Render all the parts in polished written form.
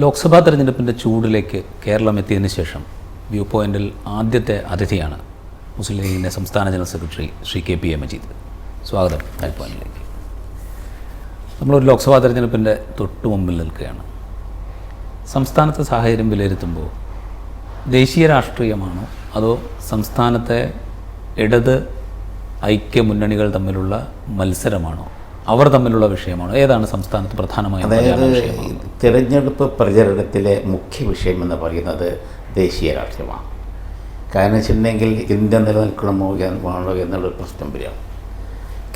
ലോക്സഭാ തെരഞ്ഞെടുപ്പിൻ്റെ ചൂടിലേക്ക് കേരളം എത്തിയതിന് ശേഷം വ്യൂ പോയിന്റിൽ ആദ്യത്തെ അതിഥിയാണ് മുസ്ലിം ലീഗിൻ്റെ സംസ്ഥാന general secretary Shri KPA Majeed. സ്വാഗതം വ്യൂ പോയിന്റിലേക്ക്. നമ്മളൊരു ലോക്സഭാ തെരഞ്ഞെടുപ്പിൻ്റെ തൊട്ട് മുമ്പിൽ നിൽക്കുകയാണ്. സംസ്ഥാനത്തെ സാഹചര്യം വിലയിരുത്തുമ്പോൾ ദേശീയ രാഷ്ട്രീയമാണോ അതോ സംസ്ഥാനത്തെ ഇടത് ഐക്യമുന്നണികൾ തമ്മിലുള്ള മത്സരമാണോ, അവർ തമ്മിലുള്ള വിഷയമാണോ, ഏതാണ് സംസ്ഥാനത്ത് പ്രധാനമായും? അതായത് തിരഞ്ഞെടുപ്പ് പ്രചരണത്തിലെ മുഖ്യ വിഷയം എന്ന് പറയുന്നത് ദേശീയ രാഷ്ട്രീയമാണ്. കാരണം വെച്ചിട്ടുണ്ടെങ്കിൽ ഇന്ത്യ നിലനിൽക്കണമോ വേണോ എന്നുള്ളൊരു പ്രശ്നം വരികയാണ്.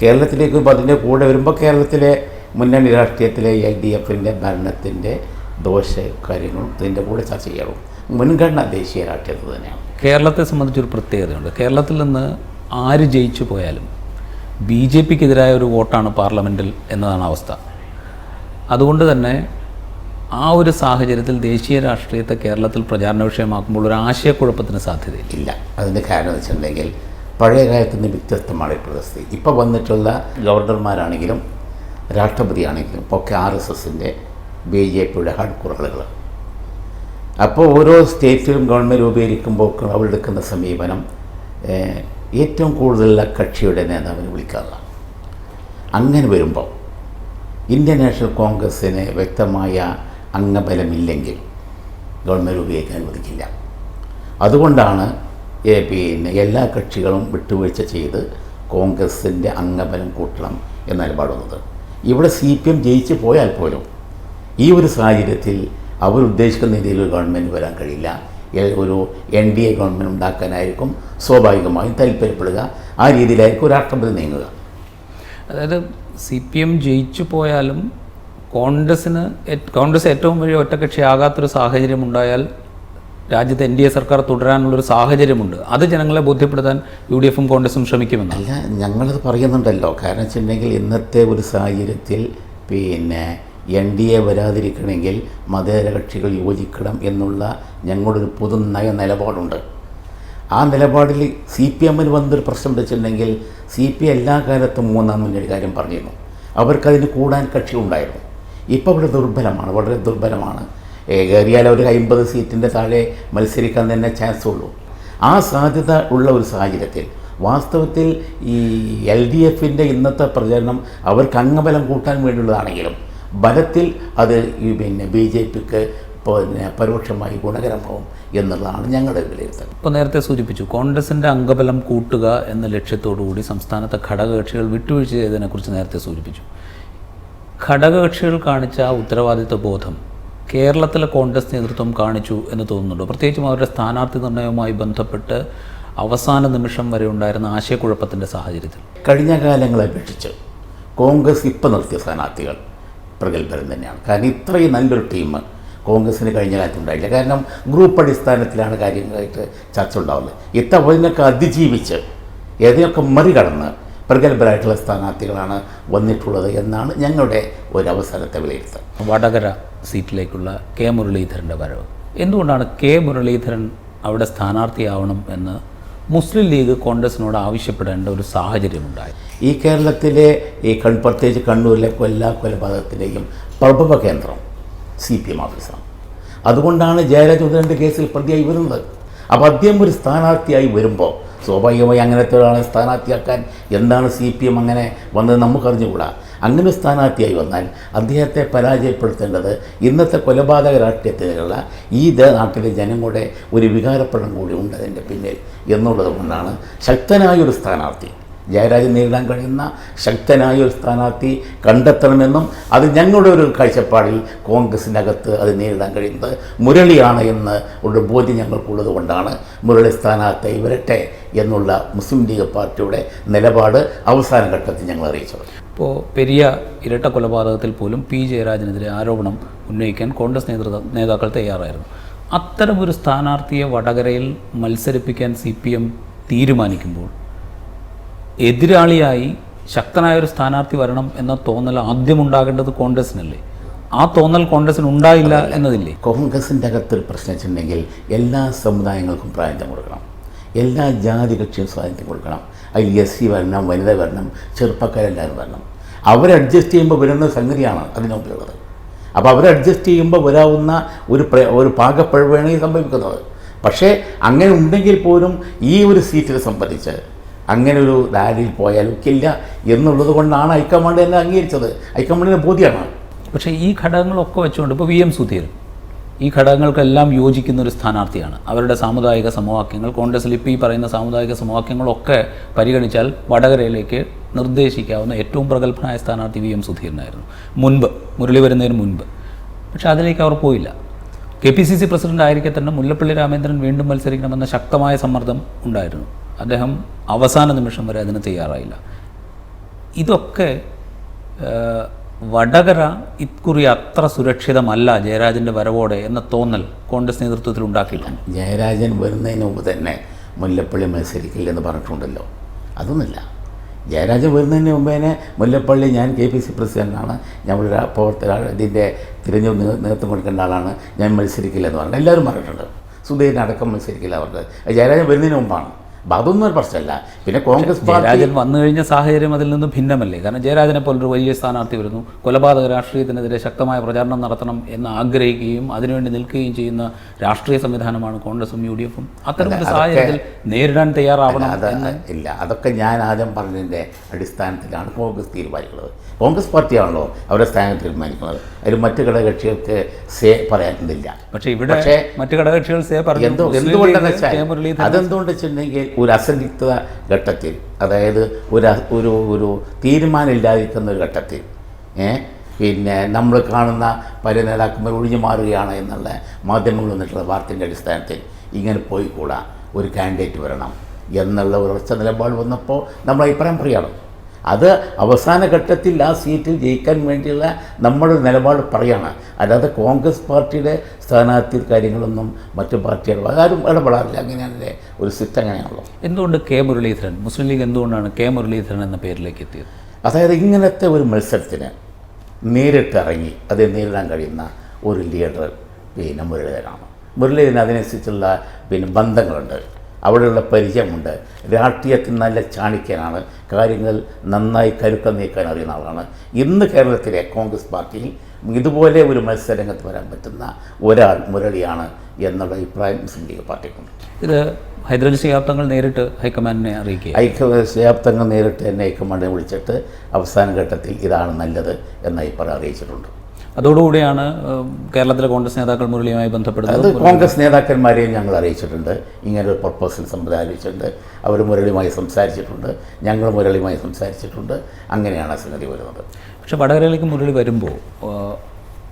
കേരളത്തിലേക്ക് അതിൻ്റെ കൂടെ വരുമ്പോൾ കേരളത്തിലെ മുന്നണി രാഷ്ട്രീയത്തിലെ LDFൻ്റെ ഭരണത്തിൻ്റെ ദോഷ കാര്യങ്ങളും ഇതിൻ്റെ കൂടെ ചർച്ച ചെയ്യണം. മുൻഗണന ദേശീയ രാഷ്ട്രീയത്തിൽ തന്നെയാണ്. കേരളത്തെ സംബന്ധിച്ചൊരു പ്രത്യേകതയുണ്ട്. കേരളത്തിൽ നിന്ന് ആര് ജയിച്ചു പോയാലും BJPക്കെതിരായ ഒരു വോട്ടാണ് പാർലമെൻറ്റിൽ എന്നതാണ് അവസ്ഥ. അതുകൊണ്ട് തന്നെ ആ ഒരു സാഹചര്യത്തിൽ ദേശീയ രാഷ്ട്രീയത്തെ കേരളത്തിൽ പ്രചാരണ വിഷയമാക്കുമ്പോൾ ഒരു ആശയക്കുഴപ്പത്തിന് സാധ്യതയില്ല. ഇല്ല, അതിൻ്റെ കാരണം എന്ന് വെച്ചിട്ടുണ്ടെങ്കിൽ പഴയ കാലത്ത് നിന്ന് വ്യത്യസ്തമാണ് ഇപ്പോഴത്തെ സ്ഥിതി. ഇപ്പോൾ വന്നിട്ടുള്ള ഗവർണർമാരാണെങ്കിലും രാഷ്ട്രപതിയാണെങ്കിലും ഒക്കെ RSSൻ്റെ BJPയുടെ ഹാർഡ്കോർ ആളുകൾ. അപ്പോൾ ഓരോ സ്റ്റേറ്റിലും ഗവൺമെൻറ് രൂപീകരിക്കുമ്പോൾ അവരെടുക്കുന്ന സമീപനം ഏറ്റവും കൂടുതലുള്ള കക്ഷിയുടെ നേതാവിനെ വിളിക്കാറില്ല. അങ്ങനെ വരുമ്പോൾ ഇന്ത്യൻ നാഷണൽ കോൺഗ്രസ്സിന് വ്യക്തമായ അംഗബലമില്ലെങ്കിൽ ഗവൺമെൻറ് രൂപീകരിക്കാൻ അനുവദിക്കില്ല. അതുകൊണ്ടാണ് എല്ലാ കക്ഷികളും വിട്ടുവീഴ്ച ചെയ്ത് കോൺഗ്രസിൻ്റെ അംഗബലം കൂട്ടണം എന്ന നിലപാട് വന്നത്. ഇവിടെ CPM ജയിച്ചു പോയാൽ പോലും ഈ ഒരു സാഹചര്യത്തിൽ അവരുദ്ദേശിക്കുന്ന രീതിയിൽ ഒരു ഗവൺമെൻറ് വരാൻ കഴിയില്ല. ഒരു NDA ഗവൺമെൻറ് ഉണ്ടാക്കാനായിരിക്കും സ്വാഭാവികമായും താല്പര്യപ്പെടുക. ആ രീതിയിലായിരിക്കും രാഷ്ട്രപതി നീങ്ങുക. അതായത് CPM ജയിച്ചു പോയാലും കോൺഗ്രസ് ഏറ്റവും വലിയ ഒറ്റക്കക്ഷിയാകാത്തൊരു സാഹചര്യം ഉണ്ടായാൽ രാജ്യത്ത് NDA സർക്കാർ തുടരാനുള്ളൊരു സാഹചര്യമുണ്ട്. അത് ജനങ്ങളെ ബോധ്യപ്പെടുത്താൻ UDFും കോൺഗ്രസും ശ്രമിക്കുമെന്നല്ല. ഞങ്ങളത് പറയുന്നുണ്ടല്ലോ. കാരണം വെച്ചിട്ടുണ്ടെങ്കിൽ ഇന്നത്തെ ഒരു സാഹചര്യത്തിൽ NDA വരാതിരിക്കണമെങ്കിൽ മതേതര കക്ഷികൾ യോജിക്കണം എന്നുള്ള ഞങ്ങളുടെ ഒരു പൊതു നിലപാടുണ്ട്. ആ നിലപാടിൽ CPMന് വന്നൊരു പ്രശ്നം വെച്ചിട്ടുണ്ടെങ്കിൽ CPM എല്ലാ കാലത്തും മൂന്നാം മുന്നണി കാര്യം പറഞ്ഞിരുന്നു. അവർക്കതിന് കൂടാൻ കക്ഷിയുണ്ടായിരുന്നു. ഇപ്പോൾ ഇവിടെ ദുർബലമാണ്, വളരെ ദുർബലമാണ്. ഏറിയാൽ ഒരു 50 സീറ്റിൻ്റെ താഴെ മത്സരിക്കാൻ തന്നെ ചാൻസ് ഉള്ളൂ. ആ സാധ്യത ഉള്ള ഒരു സാഹചര്യത്തിൽ വാസ്തവത്തിൽ ഈ LDFൻ്റെ ഇന്നത്തെ പ്രചരണം അവർക്ക് അംഗബലം കൂട്ടാൻ വേണ്ടിയുള്ളതാണെങ്കിലും ബലത്തിൽ അത് BJPക്ക് പരോക്ഷമായി ഗുണകരമാവും എന്നുള്ളതാണ് ഞങ്ങളുടെ വിലയിരുത്തൽ. ഇപ്പോൾ നേരത്തെ സൂചിപ്പിച്ചു, കോൺഗ്രസിൻ്റെ അംഗബലം കൂട്ടുക എന്ന ലക്ഷ്യത്തോടുകൂടി സംസ്ഥാനത്തെ ഘടകകക്ഷികൾ വിട്ടുവീഴ്ച ചെയ്തതിനെക്കുറിച്ച് നേരത്തെ സൂചിപ്പിച്ചു. ഘടകകക്ഷികൾ കാണിച്ച ഉത്തരവാദിത്വ ബോധം കേരളത്തിലെ കോൺഗ്രസ് നേതൃത്വം കാണിച്ചു എന്ന് തോന്നുന്നുണ്ടോ? പ്രത്യേകിച്ചും അവരുടെ സ്ഥാനാർത്ഥി നിർണയവുമായി ബന്ധപ്പെട്ട് അവസാന നിമിഷം വരെ ഉണ്ടായിരുന്ന ആശയക്കുഴപ്പത്തിൻ്റെ സാഹചര്യത്തിൽ കഴിഞ്ഞ കാലങ്ങളെ അപേക്ഷിച്ച് കോൺഗ്രസ് ഇപ്പോൾ നിർത്തിയ സ്ഥാനാർത്ഥികൾ പ്രഗത്ഭരം തന്നെയാണ്. കാരണം ഇത്രയും നല്ലൊരു ടീം കോൺഗ്രസ്സിന് കഴിഞ്ഞ കാലത്തുണ്ടായില്ല. കാരണം ഗ്രൂപ്പ് അടിസ്ഥാനത്തിലാണ് കാര്യങ്ങളായിട്ട് ചർച്ച ഉണ്ടാവുന്നത്. ഇതിനൊക്കെ അതിജീവിച്ച് ഏതിനൊക്കെ മറികടന്ന് പ്രഗത്ഭരായിട്ടുള്ള സ്ഥാനാർത്ഥികളാണ് വന്നിട്ടുള്ളത് എന്നാണ് ഞങ്ങളുടെ ഒരവസരത്തെ വിലയിരുത്തൽ. വടകര സീറ്റിലേക്കുള്ള മുരളീധരൻ്റെ വരവ്, എന്തുകൊണ്ടാണ് മുരളീധരൻ അവിടെ സ്ഥാനാർത്ഥിയാവണം എന്ന് മുസ്ലിം ലീഗ് കോൺഗ്രസിനോട് ആവശ്യപ്പെടേണ്ട ഒരു സാഹചര്യമുണ്ടായി? ഈ കേരളത്തിലെ പ്രത്യേകിച്ച് കണ്ണൂരിലെ എല്ലാ കൊലപാതകത്തിൻ്റെയും പ്രഭവ കേന്ദ്രം CPM ഓഫീസാണ്. അതുകൊണ്ടാണ് ജയരാജ് കേസിൽ പ്രതിയായി വരുന്നത്. അപ്പോൾ അദ്ദേഹം ഒരു സ്ഥാനാർത്ഥിയായി വരുമ്പോൾ സ്വാഭാവികമായി അങ്ങനത്തെ ഒരാളെ സ്ഥാനാർത്ഥിയാക്കാൻ എന്താണ് CPM അങ്ങനെ വന്നത് നമുക്കറിഞ്ഞുകൂടാ. അങ്ങനെ സ്ഥാനാർത്ഥിയായി വന്നാൽ അദ്ദേഹത്തെ പരാജയപ്പെടുത്തേണ്ടത് ഇന്നത്തെ കൊലപാതക രാഷ്ട്രീയത്തിലുള്ള ഈ നാട്ടിലെ ജനങ്ങളുടെ ഒരു വികാരപ്രകടനം കൂടി ഉണ്ട് അതിൻ്റെ പിന്നിൽ എന്നുള്ളത് കൊണ്ടാണ് ശക്തനായൊരു സ്ഥാനാർത്ഥി, ജയരാജ് നേരിടാൻ കഴിയുന്ന ശക്തനായൊരു സ്ഥാനാർത്ഥി കണ്ടെത്തണമെന്നും അത് ഞങ്ങളുടെ ഒരു കാഴ്ചപ്പാടിൽ കോൺഗ്രസിനകത്ത് അത് നേരിടാൻ കഴിയുന്നത് മുരളിയാണ് എന്ന് ഒരു ബോധ്യം ഞങ്ങൾക്കുള്ളത് കൊണ്ടാണ് മുരളി സ്ഥാനാർത്ഥി വരട്ടെ എന്നുള്ള മുസ്ലിം ലീഗ് പാർട്ടിയുടെ നിലപാട് അവസാന ഘട്ടത്തിൽ ഞങ്ങൾ അറിയിച്ചത്. ഇപ്പോൾ പെരിയ ഇരട്ട കൊലപാതകത്തിൽ പോലും P. ജയരാജനെതിരെ ആരോപണം ഉന്നയിക്കാൻ കോൺഗ്രസ് നേതാക്കൾ തയ്യാറായിരുന്നു. അത്തരമൊരു സ്ഥാനാർത്ഥിയെ വടകരയിൽ മത്സരിപ്പിക്കാൻ CPM തീരുമാനിക്കുമ്പോൾ എതിരാളിയായി ശക്തനായൊരു സ്ഥാനാർത്ഥി വരണം എന്ന തോന്നൽ ആദ്യമുണ്ടാകേണ്ടത് കോൺഗ്രസിനല്ലേ? ആ തോന്നൽ കോൺഗ്രസിന് ഉണ്ടായില്ല എന്നതില്ലേ? കോൺഗ്രസിൻ്റെ അകത്തൊരു പ്രശ്നം വെച്ചിട്ടുണ്ടെങ്കിൽ എല്ലാ സമുദായങ്ങൾക്കും പ്രാതിനിധ്യം കൊടുക്കണം, എല്ലാ ജാതി കക്ഷിയും സ്വാതന്ത്ര്യം കൊടുക്കണം. അതിൽ SC വരണം, വനിത വരണം, ചെറുപ്പക്കാരെല്ലാവരും വരണം. അവർ അഡ്ജസ്റ്റ് ചെയ്യുമ്പോൾ വരുന്ന സംഗതിയാണ് അതിന് മുമ്പിലുള്ളത്. അപ്പോൾ അവർ അഡ്ജസ്റ്റ് ചെയ്യുമ്പോൾ വരാവുന്ന ഒരു പാകപ്പിഴവാണ് ഈ സംഭവിക്കുന്നത്. പക്ഷേ അങ്ങനെ ഉണ്ടെങ്കിൽ പോലും ഈ ഒരു സീറ്റിനെ സംബന്ധിച്ച് അങ്ങനെ ഒരു ധാരയിൽ പോയാൽ ഒക്കില്ല എന്നുള്ളത് കൊണ്ടാണ് ഹൈക്കമാൻഡ് തന്നെ അംഗീകരിച്ചത്. ഹൈക്കമാൻഡിന് ബോധ്യമാണ്. പക്ഷേ ഈ ഘടകങ്ങളൊക്കെ വെച്ചുകൊണ്ട് ഇപ്പോൾ VM സുധീരൻ ഈ ഘടകങ്ങൾക്കെല്ലാം യോജിക്കുന്ന ഒരു സ്ഥാനാർത്ഥിയാണ്. അവരുടെ സാമുദായിക സമവാക്യങ്ങൾ, കോൺഗ്രസിൽ ഇപ്പോൾ ഈ പറയുന്ന സാമുദായിക സമവാക്യങ്ങളൊക്കെ പരിഗണിച്ചാൽ വടകരയിലേക്ക് നിർദ്ദേശിക്കാവുന്ന ഏറ്റവും പ്രഗത്ഭനായ സ്ഥാനാർത്ഥി VM സുധീരനായിരുന്നു മുൻപ്, മുരളി വരുന്നതിന് മുൻപ്. പക്ഷേ അതിലേക്ക് അവർ പോയില്ല. KPCC പ്രസിഡന്റ് ആയിരിക്കെ തന്നെ മുല്ലപ്പള്ളി രാമചന്ദ്രൻ വീണ്ടും മത്സരിക്കണമെന്ന ശക്തമായ സമ്മർദ്ദം ഉണ്ടായിരുന്നു. അദ്ദേഹം അവസാന നിമിഷം വരെ അതിന് തയ്യാറായില്ല. ഇതൊക്കെ വടകര ഇക്കുറി അത്ര സുരക്ഷിതമല്ല ജയരാജൻ്റെ വരവോടെ എന്ന തോന്നൽ കോൺഗ്രസ് നേതൃത്വത്തിൽ ഉണ്ടാക്കിയിട്ടുണ്ട്. ജയരാജൻ വരുന്നതിന് മുമ്പ് തന്നെ മുല്ലപ്പള്ളി മത്സരിക്കില്ലെന്ന് പറഞ്ഞിട്ടുണ്ടല്ലോ. അതൊന്നുമില്ല. ജയരാജൻ വരുന്നതിന് മുമ്പ് തന്നെ മുല്ലപ്പള്ളി ഞാൻ KPCC പ്രസിഡൻ്റാണ്, ഞങ്ങളുടെ ഇതിൻ്റെ നേതൃത്വം കൊടുക്കേണ്ട ആളാണ്, ഞാൻ മത്സരിക്കില്ലെന്ന് പറഞ്ഞു. എല്ലാവരും പറഞ്ഞിട്ടുണ്ട്. സുധീരനടക്കം മത്സരിക്കില്ല അവർക്ക്. ജയരാജൻ വരുന്നതിന് മുമ്പാണ്. അപ്പോൾ അതൊന്നും ഒരു പ്രശ്നമല്ല. പിന്നെ കോൺഗ്രസ് ജയരാജൻ വന്നു കഴിഞ്ഞ സാഹചര്യം അതിൽ നിന്ന് ഭിന്നമല്ലേ? കാരണം ജയരാജനെ പോലൊരു വലിയ സ്ഥാനാർത്ഥി വരുന്നു, കൊലപാതക രാഷ്ട്രീയത്തിനെതിരെ ശക്തമായ പ്രചാരണം നടത്തണം എന്ന് ആഗ്രഹിക്കുകയും അതിനുവേണ്ടി നിൽക്കുകയും ചെയ്യുന്ന രാഷ്ട്രീയ സംവിധാനമാണ് കോൺഗ്രസും UDF-ഉം. അത്തരമൊരു സാഹചര്യത്തിൽ നേരിടാൻ തയ്യാറാവണം ഇല്ല. അതൊക്കെ ഞാൻ ആദ്യം പറഞ്ഞതിൻ്റെ അടിസ്ഥാനത്തിലാണ് കോൺഗ്രസ് തീരുമാനിക്കുന്നത്. കോൺഗ്രസ് പാർട്ടിയാണല്ലോ അവരുടെ സ്ഥാനം തീരുമാനിക്കുന്നത്. അതിൽ മറ്റു ഘടകകക്ഷികൾക്ക് സേ പറയാനില്ല. പക്ഷേ ഇവിടെ മറ്റു ഘടകകക്ഷികൾ സേ പറഞ്ഞു. എന്തുകൊണ്ടെന്ന് വെച്ചാൽ അതെന്തുകൊണ്ട് വെച്ചിട്ടുണ്ടെങ്കിൽ ഒരു അസന്നിഗ്ധ ഘട്ടത്തിൽ, അതായത് ഒരു തീരുമാനമില്ലാതിരിക്കുന്ന ഒരു ഘട്ടത്തിൽ പിന്നെ നമ്മൾ കാണുന്ന പല നേതാക്കന്മാർ ഒഴിഞ്ഞു മാറുകയാണ് എന്നുള്ള മാധ്യമങ്ങൾ വന്നിട്ടുള്ള വാർത്തയുടെ അടിസ്ഥാനത്തിൽ ഇങ്ങനെ പോയിക്കൂടാ, ഒരു കാൻഡിഡേറ്റ് വരണം എന്നുള്ള ഉറച്ച നിലപാട് വന്നപ്പോൾ നമ്മൾ അഭിപ്രായം പറയണം. അത് അവസാന ഘട്ടത്തിൽ ആ സീറ്റിൽ ജയിക്കാൻ വേണ്ടിയുള്ള നമ്മുടെ നിലപാട് പറയാണ്. അല്ലാതെ കോൺഗ്രസ് പാർട്ടിയുടെ സ്ഥാനാർത്ഥി കാര്യങ്ങളൊന്നും മറ്റു പാർട്ടികൾ ആരും ഇടപെടാറില്ല. അങ്ങനെയാണല്ലേ ഒരു സിസ്റ്റം, അങ്ങനെയാണല്ലോ. എന്തുകൊണ്ട് മുരളീധരൻ, മുസ്ലിം ലീഗ് എന്തുകൊണ്ടാണ് മുരളീധരൻ എന്ന പേരിലേക്ക് എത്തിയത്? അതായത് ഇങ്ങനത്തെ ഒരു മത്സരത്തിന് നേരിട്ടിറങ്ങി അത് നേരിടാൻ കഴിയുന്ന ഒരു ലീഡർ മുരളീധരനാണ്. മുരളീധരൻ അതിനനുസരിച്ചുള്ള ബന്ധങ്ങളുണ്ട്, അവിടെയുള്ള പരിചയമുണ്ട്, രാഷ്ട്രീയത്തിൽ നല്ല ചാണിക്യനാണ്, കാര്യങ്ങൾ നന്നായി കരുക്കം നീക്കാൻ അറിയുന്ന ആളാണ്. ഇന്ന് കേരളത്തിലെ കോൺഗ്രസ് പാർട്ടിയിൽ ഇതുപോലെ ഒരു മത്സരരംഗത്ത് വരാൻ പറ്റുന്ന ഒരാൾ മുരളിയാണ് എന്നുള്ള അഭിപ്രായം മുസ്ലിം ലീഗ് പാർട്ടിക്കുണ്ട്. ഇത് ഹൈദരാലി ശിഹാബ്ദങ്ങൾ നേരിട്ട് ഹൈക്കമാൻഡിനെ അറിയിക്കുക. ശിഹാബ്ദങ്ങൾ നേരിട്ട് എന്നെ ഹൈക്കമാൻഡിനെ വിളിച്ചിട്ട് അവസാന ഘട്ടത്തിൽ ഇതാണ് നല്ലത് എന്ന അഭിപ്രായം അറിയിച്ചിട്ടുണ്ട്. അതോടുകൂടിയാണ് കേരളത്തിലെ കോൺഗ്രസ് നേതാക്കൾ മുരളിയുമായി ബന്ധപ്പെടുന്നത്. അത് കോൺഗ്രസ് നേതാക്കന്മാരെയും ഞങ്ങൾ അറിയിച്ചിട്ടുണ്ട്. ഇങ്ങനൊരു പ്രപ്പോസൽ സമ്പ്രദായം അറിയിച്ചിട്ടുണ്ട്. അവർ മുരളിയുമായി സംസാരിച്ചിട്ടുണ്ട്, ഞങ്ങൾ മുരളിയുമായി സംസാരിച്ചിട്ടുണ്ട്. അങ്ങനെയാണ് സംഗതി വരുന്നത്. പക്ഷേ വടകരയിലേക്ക് മുരളി വരുമ്പോൾ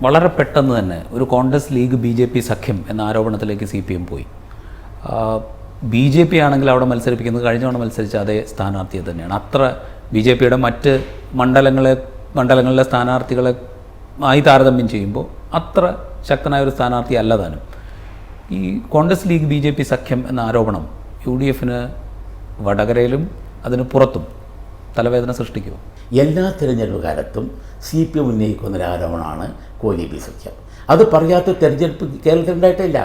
വളരെ പെട്ടെന്ന് തന്നെ ഒരു കോൺഗ്രസ് ലീഗ് BJP സഖ്യം എന്ന ആരോപണത്തിലേക്ക് CPM പോയി. BJP ആണെങ്കിൽ അവിടെ മത്സരിപ്പിക്കുന്നത് കഴിഞ്ഞ തവണ മത്സരിച്ച അതേ സ്ഥാനാർത്ഥിയെ തന്നെയാണ്. അത്ര BJPയുടെ മറ്റ് മണ്ഡലങ്ങളിലെ സ്ഥാനാർത്ഥികളെ ആയി താരതമ്യം ചെയ്യുമ്പോൾ അത്ര ശക്തനായ ഒരു സ്ഥാനാർത്ഥി അല്ല താനും. ഈ കോൺഗ്രസ് ലീഗ് BJP സഖ്യം എന്ന ആരോപണം UDF-ന് വടകരയിലും അതിന് പുറത്തും തലവേദന സൃഷ്ടിക്കുമോ? എല്ലാ തിരഞ്ഞെടുപ്പ് കാലത്തും CPM ഉന്നയിക്കുന്നൊരു ആരോപണമാണ് കോലീബി സഖ്യം. അത് പറയാത്ത തിരഞ്ഞെടുപ്പ് കേരളത്തിൽ ഉണ്ടായിട്ടില്ല.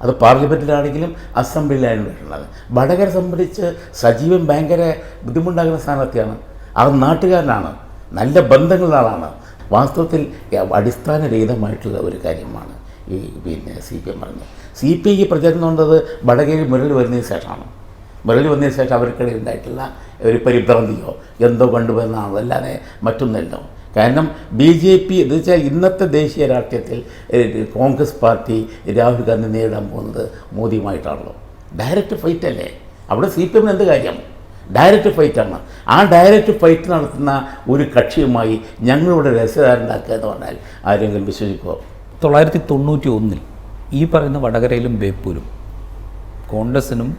അത് പാർലമെൻറ്റിലാണെങ്കിലും അസംബ്ലിയിലായിട്ടുള്ളത്. വടകര സംബന്ധിച്ച് സജീവൻ ഭയങ്കര ബുദ്ധിമുട്ടുണ്ടാകുന്ന സ്ഥാനാർത്ഥിയാണ്. ആ നാട്ടുകാരനാണ്, നല്ല ബന്ധങ്ങളുള്ള ആളാണ്. വാസ്തവത്തിൽ അടിസ്ഥാനരഹിതമായിട്ടുള്ള ഒരു കാര്യമാണ് ഈ CPM പറഞ്ഞത്. CPI പ്രചരണം കൊണ്ടത് വടകരയിൽ മുരളി വരുന്നതിന് ശേഷമാണ്. മുരളി വന്നതിന് ശേഷം അവർക്കിടയിൽ ഉണ്ടായിട്ടുള്ള ഒരു പരിഭ്രാന്തിയോ എന്തോ കണ്ടുവന്നാണോ, അല്ലാതെ മറ്റൊന്നല്ലോ. കാരണം BJP എന്ന് വെച്ചാൽ ഇന്നത്തെ ദേശീയ രാഷ്ട്രീയത്തിൽ കോൺഗ്രസ് പാർട്ടി രാഹുൽ ഗാന്ധി നേരിടാൻ പോകുന്നത് മോദിയുമായിട്ടാണല്ലോ. ഡയറക്റ്റ് ഫൈറ്റ് അല്ലേ അവിടെ. CPM എന്ത് കാര്യം? ഡയറക്റ്റ് ഫൈറ്റാണ്. ആ ഡയറക്റ്റ് ഫൈറ്റ് നടത്തുന്ന ഒരു കക്ഷിയുമായി ഞങ്ങളിവിടെ രസകാരുണ്ടാക്കുക എന്ന് പറഞ്ഞാൽ ആരെങ്കിലും വിശ്വസിക്കുമോ? 1991 ഈ പറയുന്ന വടകരയിലും ബേപ്പൂരും കോൺഗ്രസിനും